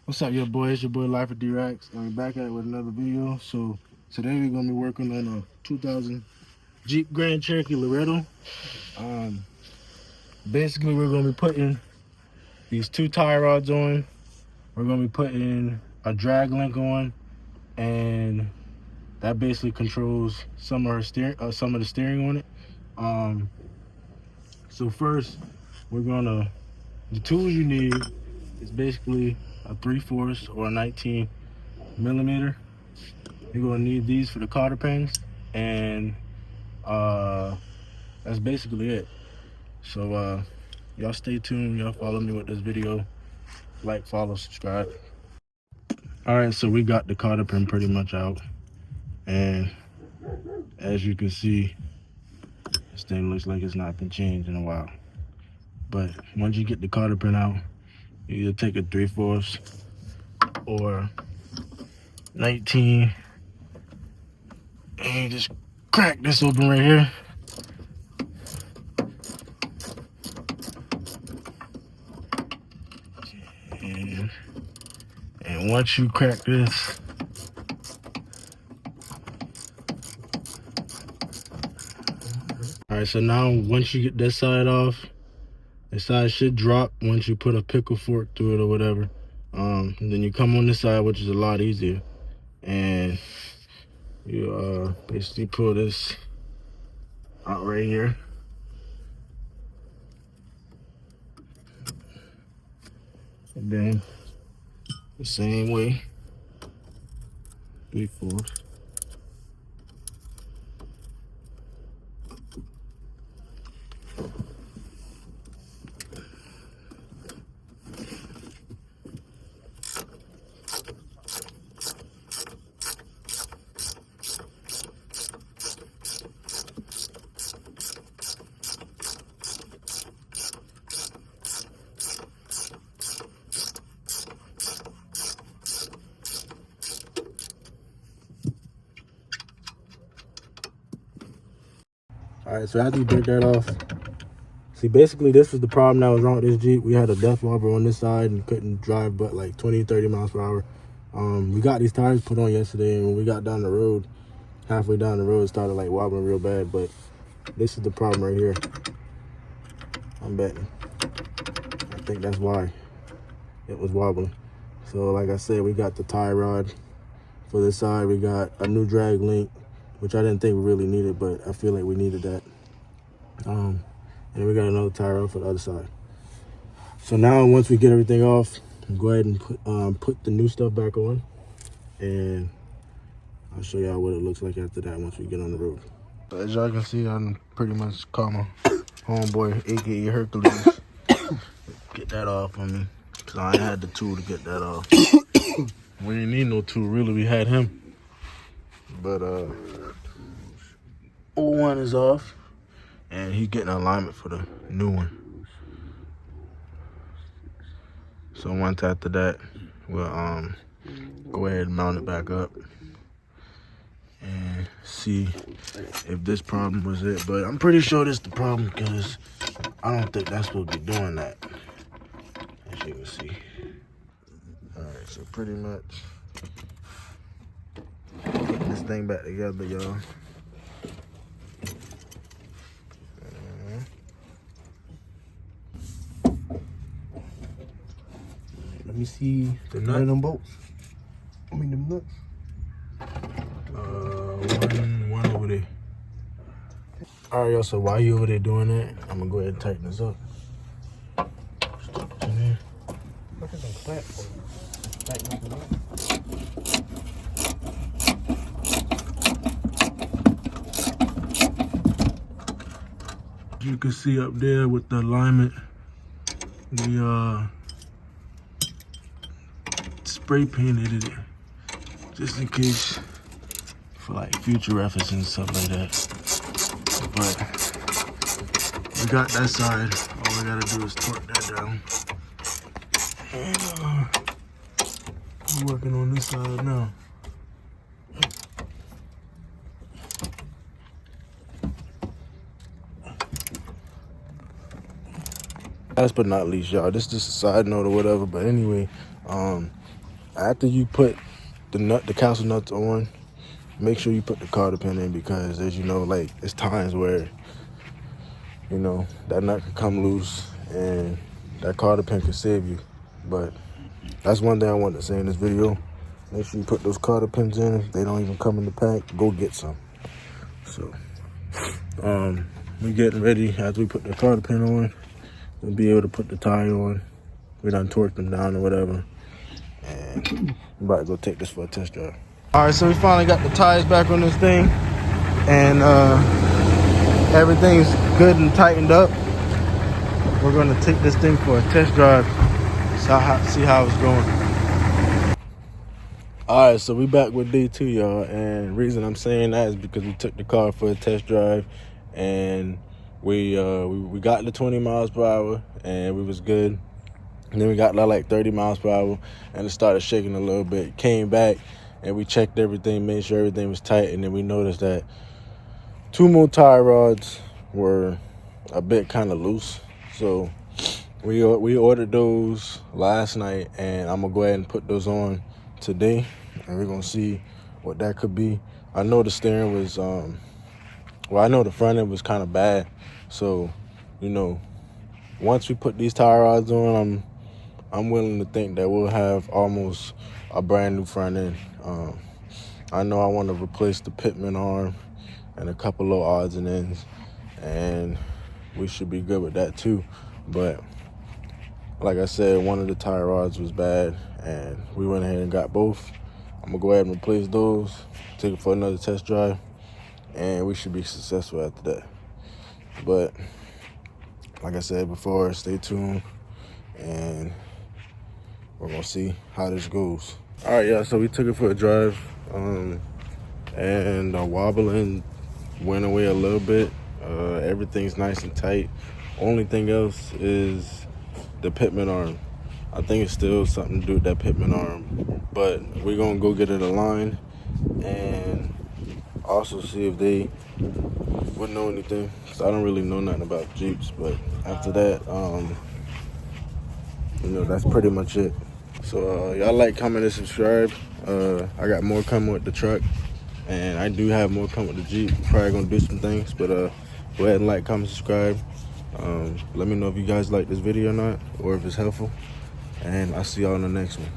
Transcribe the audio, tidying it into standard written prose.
What's up, your boy? It's your boy Life of D-Rax, and we're back at it with another video. So today we're gonna be working on a 2000 Jeep Grand Cherokee Laredo. Um, Basically, we're gonna be putting these two tie rods on. We're gonna be putting a drag link on, and that basically controls some of the steering on it. So first, the tools you need is basically a 3/4 or a 19 millimeter. You're gonna need these for the cotter pins, and that's basically it. So y'all stay tuned, y'all follow me with this video, like, follow, subscribe. All right, so we got the cotter pin pretty much out, and as you can see, this thing looks like it's not been changed in a while. But once you get the cotter pin out, you either take a 3/4 or 19, and you just crack this open right here. And once you crack this, all right, so now once you get this side off, the side should drop once you put a pickle fork through it or whatever. And then you come on this side, which is a lot easier, and you basically pull this out right here. And then the same way, 3/4. All right, so after you break that off, see, basically this was the problem that was wrong with this Jeep. We had a death wobber on this side and couldn't drive but like 20, 30 miles per hour. We got these tires put on yesterday, and when we got down the road, halfway down the road, it started like wobbling real bad. But this is the problem right here. I'm betting. I think that's why it was wobbling. So like I said, we got the tie rod for this side. We got a new drag link, which I didn't think we really needed, but I feel like we needed that. And we got another tie rod for the other side. So now once we get everything off, go ahead and put the new stuff back on, and I'll show y'all what it looks like after that once we get on the road. So as y'all can see, I'm pretty much called my homeboy, aka Hercules, get that off on me, because I had the tool to get that off. We didn't need no tool, really, we had him. But 01 is off, and he's getting alignment for the new one. So once after that, we'll go ahead and mount it back up and see if this problem was it. But I'm pretty sure this is the problem, because I don't think that's supposed to be doing that, as you can see. All right, so pretty much getting this thing back together, y'all. Let me see the nut of them bolts. I mean them nuts. One over there. All right, y'all, so while you over there doing that, I'm gonna go ahead and tighten this up. In there. Look at them clamps. Tighten up the nut. You can see up there with the alignment, we spray painted it just in case for like future reference and stuff like that. But we got that side. All we gotta do is torque that down. And we're working on this side now. Last but not least, y'all, this is just a side note or whatever, but anyway, after you put the castle nuts on, make sure you put the cotter pin in, because as you know, like, it's times where, you know, that nut could come loose and that cotter pin could save you. But that's one thing I wanted to say in this video. Make sure you put those cotter pins in. If they don't even come in the pack, go get some. So we getting ready. After we put the cotter pin on, we'll be able to put the tire on. We done torqued them down or whatever, and I'm about to go take this for a test drive. All right, so we finally got the tires back on this thing, and everything's good and tightened up. We're gonna take this thing for a test drive, see how it's going. All right, so we back with day 2, y'all, and the reason I'm saying that is because we took the car for a test drive, and we got to 20 miles per hour, and we was good. And then we got like 30 miles per hour, and it started shaking a little bit. Came back, and we checked everything, made sure everything was tight, and then we noticed that 2 more tie rods were a bit kind of loose. So we ordered those last night, and I'm gonna go ahead and put those on today, and we're gonna see what that could be. I know the steering was I know the front end was kind of bad. So, you know, once we put these tie rods on, I'm willing to think that we'll have almost a brand new front end. I know I want to replace the pitman arm and a couple of odds and ends, and we should be good with that too. But like I said, one of the tie rods was bad, and we went ahead and got both. I'm gonna go ahead and replace those, take it for another test drive, and we should be successful after that. But like I said before, stay tuned, and we're gonna see how this goes. All right, y'all, so we took it for a drive, and the wobbling went away a little bit. Everything's nice and tight. Only thing else is the pitman arm. I think it's still something to do with that pitman arm, but we're gonna go get it aligned and also see if they would know anything, because I don't really know nothing about Jeeps. But after that, you know, that's pretty much it. So y'all like, comment, and subscribe. I got more coming with the truck, and I do have more coming with the Jeep. Probably gonna do some things, but go ahead and like, comment, subscribe. Let me know if you guys like this video or not, or if it's helpful, and I'll see y'all in the next one.